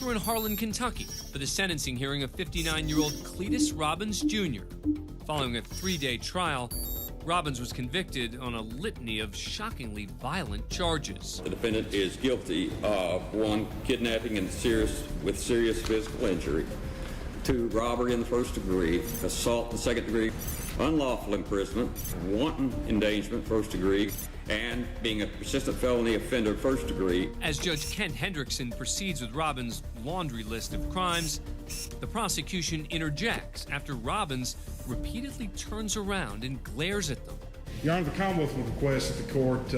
we're in Harlan, Kentucky, for the sentencing hearing of 59-year-old Cletus Robbins Jr. Following a 3-day trial, Robbins was convicted on a litany of shockingly violent charges. The defendant is guilty of 1, kidnapping with serious physical injury, 2, robbery in the first degree, assault in the second degree, unlawful imprisonment, wanton endangerment first degree, and being a persistent felony offender first degree. As Judge Kent Hendrickson proceeds with Robbins' laundry list of crimes, the prosecution interjects after Robbins repeatedly turns around and glares at them. Your Honor, the Commonwealth would request that the court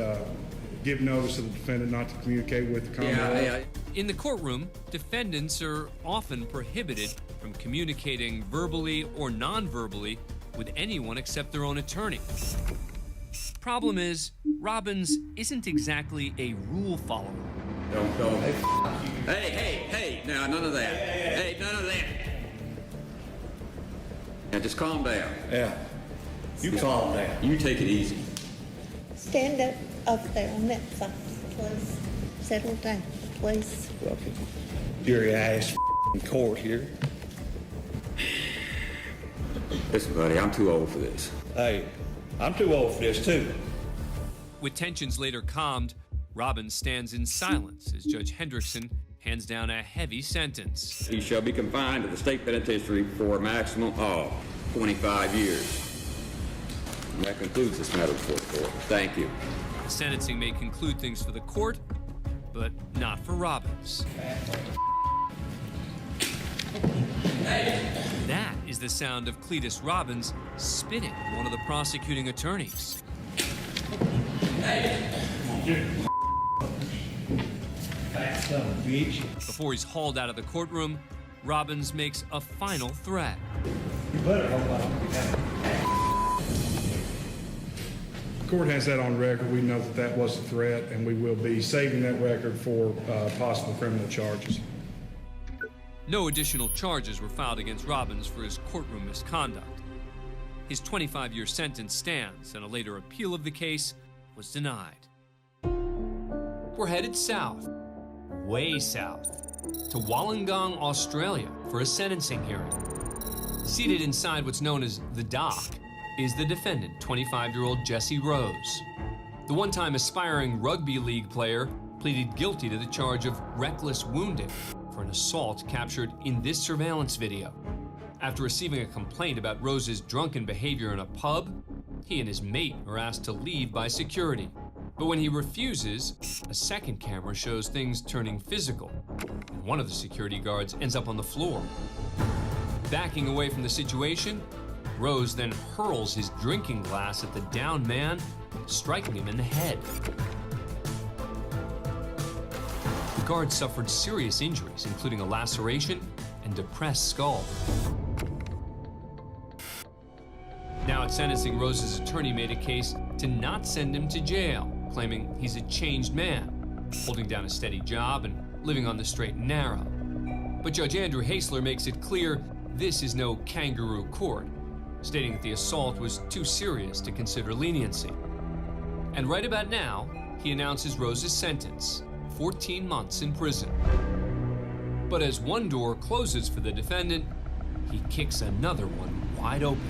give notice to the defendant not to communicate with the Commonwealth. In the courtroom, defendants are often prohibited from communicating verbally or non-verbally with anyone except their own attorney. Problem is, Robbins isn't exactly a rule follower. Don't. Hey, now none of that. Hey, none of that. Now just calm down. Yeah, you calm down. You take it easy. Stand up there on that side, please. Settle down, please. Fucking jury ass court here. Listen, buddy, I'm too old for this. Hey, I'm too old for this too. With tensions later calmed, Robbins stands in silence as Judge Hendrickson hands down a heavy sentence. He shall be confined to the state penitentiary for a maximum of 25 years. And that concludes this matter before the court. Thank you. The sentencing may conclude things for the court, but not for Robbins. That is the sound of Cletus Robbins spitting at one of the prosecuting attorneys. Before he's hauled out of the courtroom, Robbins makes a final threat. The court has that on record. We know that that was a threat, and we will be saving that record for possible criminal charges. No additional charges were filed against Robbins for his courtroom misconduct. His 25-year sentence stands, and a later appeal of the case was denied. We're headed south, way south, to Wollongong, Australia, for a sentencing hearing. Seated inside what's known as the dock is the defendant, 25-year-old Jesse Rose. The one-time aspiring rugby league player pleaded guilty to the charge of reckless wounding for an assault captured in this surveillance video. After receiving a complaint about Rose's drunken behavior in a pub, he and his mate are asked to leave by security. But when he refuses, a second camera shows things turning physical, and one of the security guards ends up on the floor. Backing away from the situation, Rose then hurls his drinking glass at the downed man, striking him in the head. The guard suffered serious injuries, including a laceration and depressed skull. Now at sentencing, Rose's attorney made a case to not send him to jail, claiming he's a changed man, holding down a steady job and living on the straight and narrow. But Judge Andrew Hasler makes it clear this is no kangaroo court, stating that the assault was too serious to consider leniency. And right about now, he announces Rose's sentence, 14 months in prison. But as one door closes for the defendant, he kicks another one wide open.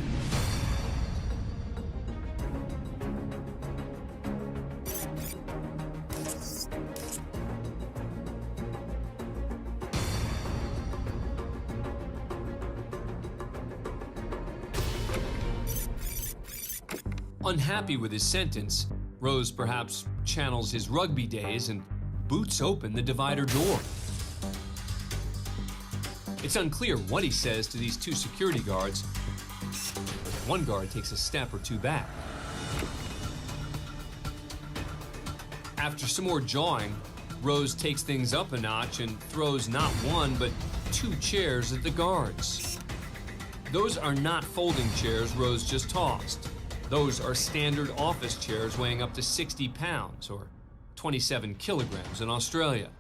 Unhappy with his sentence, Rose perhaps channels his rugby days and boots open the divider door. It's unclear what he says to these two security guards. One guard takes a step or two back. After some more jawing, Rose takes things up a notch and throws not one, but 2 chairs at the guards. Those are not folding chairs Rose just tossed. Those are standard office chairs weighing up to 60 pounds, or 27 kilograms in Australia.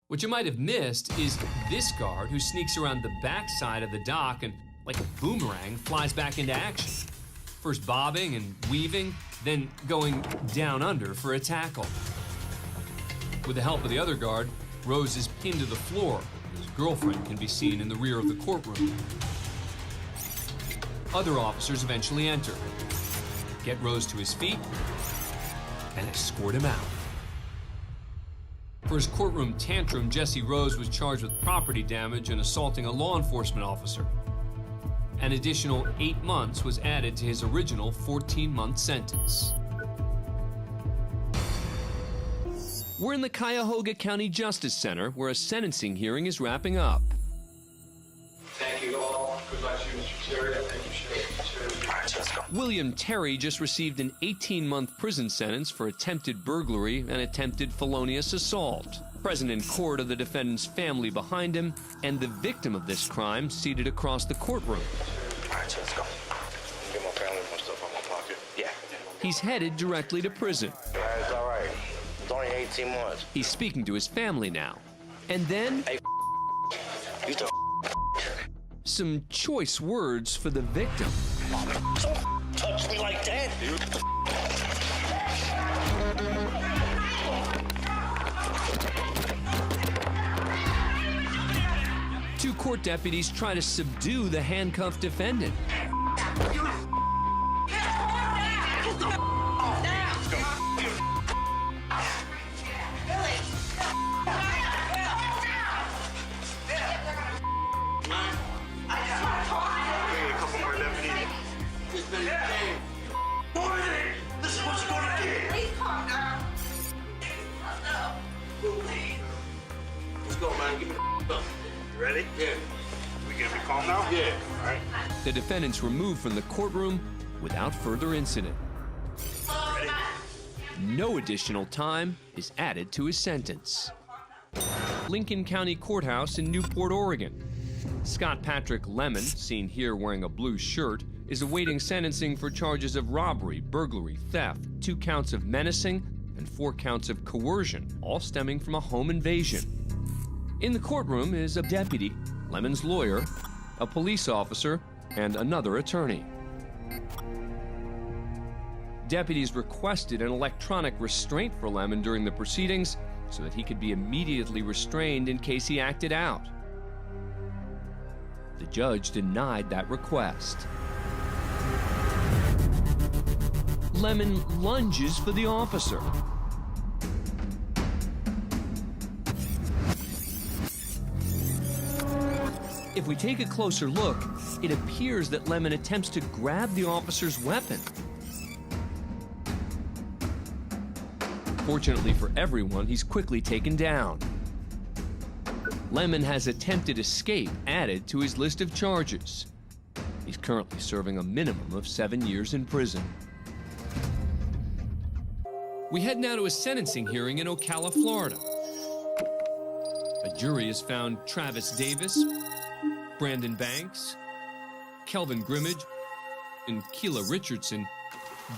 What you might have missed is this guard who sneaks around the backside of the dock and, like a boomerang, flies back into action. First bobbing and weaving, then going down under for a tackle. With the help of the other guard, Rose is pinned to the floor. His girlfriend can be seen in the rear of the courtroom. Other officers eventually enter, get Rose to his feet, and escort him out. For his courtroom tantrum, Jesse Rose was charged with property damage and assaulting a law enforcement officer. An additional 8 months was added to his original 14-month sentence. We're in the Cuyahoga County Justice Center, where a sentencing hearing is wrapping up. Thank you all. Good luck to you, Mr. Terry. Thank you, Sheriff. All right, let's go. William Terry just received an 18-month prison sentence for attempted burglary and attempted felonious assault. Present in court are the defendant's family behind him and the victim of this crime seated across the courtroom. All right, let's go. Get my family and my stuff out my pocket. Yeah. He's headed directly to prison. It's all right. It's only 18 months. He's speaking to his family now. And then... Hey, you the some choice words for the victim. Don't touch me like that. Two court deputies try to subdue the handcuffed defendant. Ready? Yeah. We gonna be calm now? Yeah. All right. The defendant's removed from the courtroom without further incident. Ready? No additional time is added to his sentence. Lincoln County Courthouse in Newport, Oregon. Scott Patrick Lemon, seen here wearing a blue shirt, is awaiting sentencing for charges of robbery, burglary, theft, 2 counts of menacing, and 4 counts of coercion, all stemming from a home invasion. In the courtroom is a deputy, Lemon's lawyer, a police officer, and another attorney. Deputies requested an electronic restraint for Lemon during the proceedings so that he could be immediately restrained in case he acted out. The judge denied that request. Lemon lunges for the officer. If we take a closer look, it appears that Lemon attempts to grab the officer's weapon. Fortunately for everyone, he's quickly taken down. Lemon has attempted escape added to his list of charges. He's currently serving a minimum of 7 years in prison. We head now to a sentencing hearing in Ocala, Florida. A jury has found Travis Davis, Brandon Banks, Kelvin Grimmage, and Keela Richardson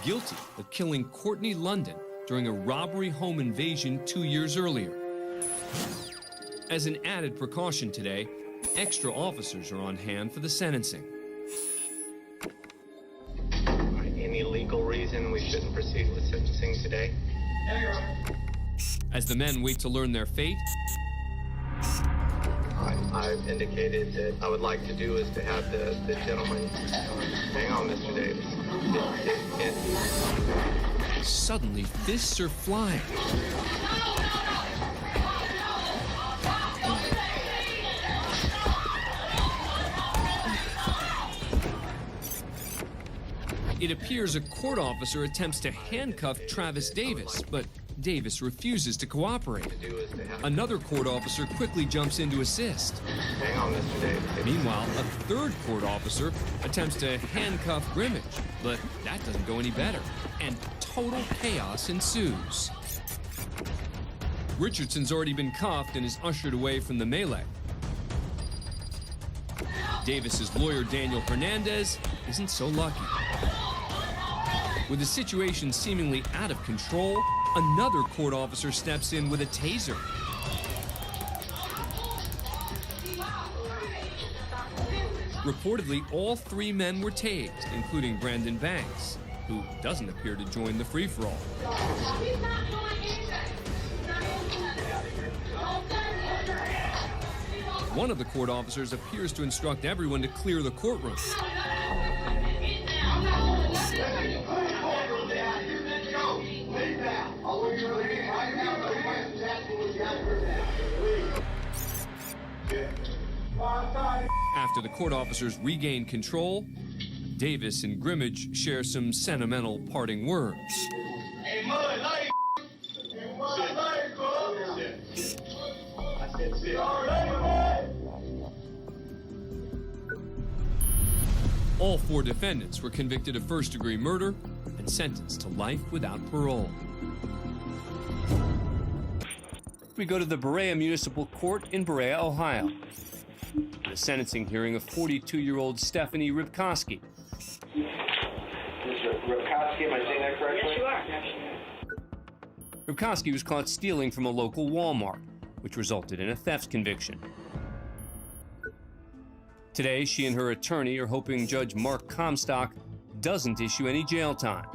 guilty of killing Courtney London during a robbery home invasion 2 years earlier. As an added precaution today, extra officers are on hand for the sentencing. Any legal reason we shouldn't proceed with sentencing today? As the men wait to learn their fate, I've indicated that I would like to do is to have the gentleman, hang on, Mr. Davis. suddenly fists are flying. It appears a court officer attempts to handcuff Travis Davis, but Davis refuses to cooperate. Another court officer quickly jumps in to assist. Hang on, Mr. Davis. Meanwhile, a third court officer attempts to handcuff Grimmage, but that doesn't go any better, and total chaos ensues. Richardson's already been cuffed and is ushered away from the melee. Davis's lawyer, Daniel Hernandez, isn't so lucky. With the situation seemingly out of control, another court officer steps in with a taser. Reportedly, all three men were tased, including Brandon Banks, who doesn't appear to join the free-for-all. One of the court officers appears to instruct everyone to clear the courtroom. After the court officers regain control, Davis and Grimmage share some sentimental parting words. All 4 defendants were convicted of first-degree murder and sentenced to life without parole. We go to the Berea Municipal Court in Berea, Ohio. The sentencing hearing of 42-year-old Stephanie Rybkowski. Mr. Rybkowski, am I saying that correctly? Yes, you are. Rybkowski was caught stealing from a local Walmart, which resulted in a theft conviction. Today, she and her attorney are hoping Judge Mark Comstock doesn't issue any jail time.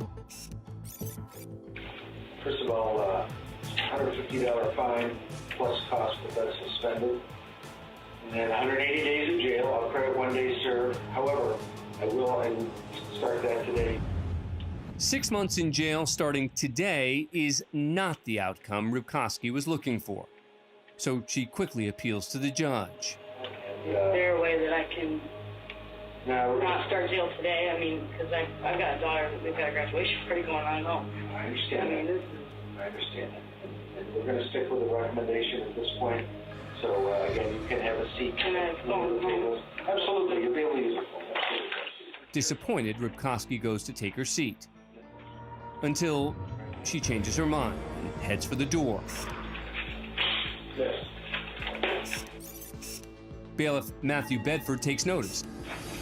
First of all, $150 fine plus cost of that suspended. And then 180 days in jail. I'll credit 1 day served. However, I will start that today. 6 months in jail starting today is not the outcome Rybkowski was looking for. So she quickly appeals to the judge. Is there a way that I can not start jail today? I mean, because I've got a daughter, we've got a graduation party going on at home. I understand that. I understand that. And we're going to stick with the recommendation at this point. So, again, you can have a seat. Can I phone home? Absolutely. You'll be able to use your phone. Absolutely. Disappointed, Rybkowski goes to take her seat. Until she changes her mind and heads for the door. Yes. Bailiff Matthew Bedford takes notice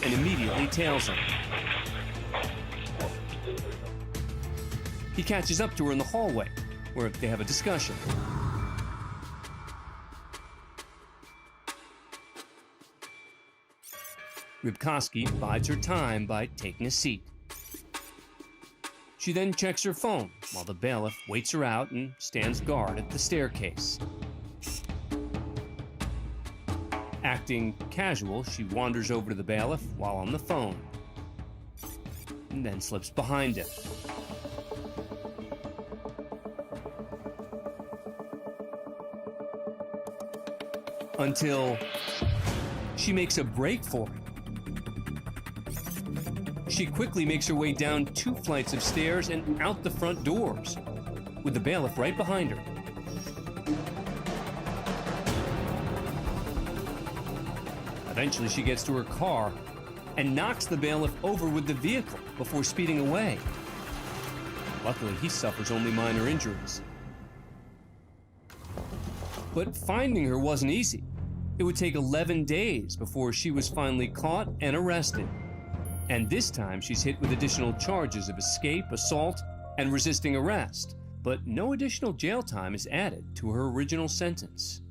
and immediately tails him. He catches up to her in the hallway, where they have a discussion. Rybkowski bides her time by taking a seat. She then checks her phone while the bailiff waits her out and stands guard at the staircase. Acting casual, she wanders over to the bailiff while on the phone, and then slips behind him. Until she makes a break for it. She quickly makes her way down 2 flights of stairs and out the front doors, with the bailiff right behind her. Eventually, she gets to her car and knocks the bailiff over with the vehicle before speeding away. Luckily, he suffers only minor injuries. But finding her wasn't easy. It would take 11 days before she was finally caught and arrested. And this time, she's hit with additional charges of escape, assault, and resisting arrest. But no additional jail time is added to her original sentence.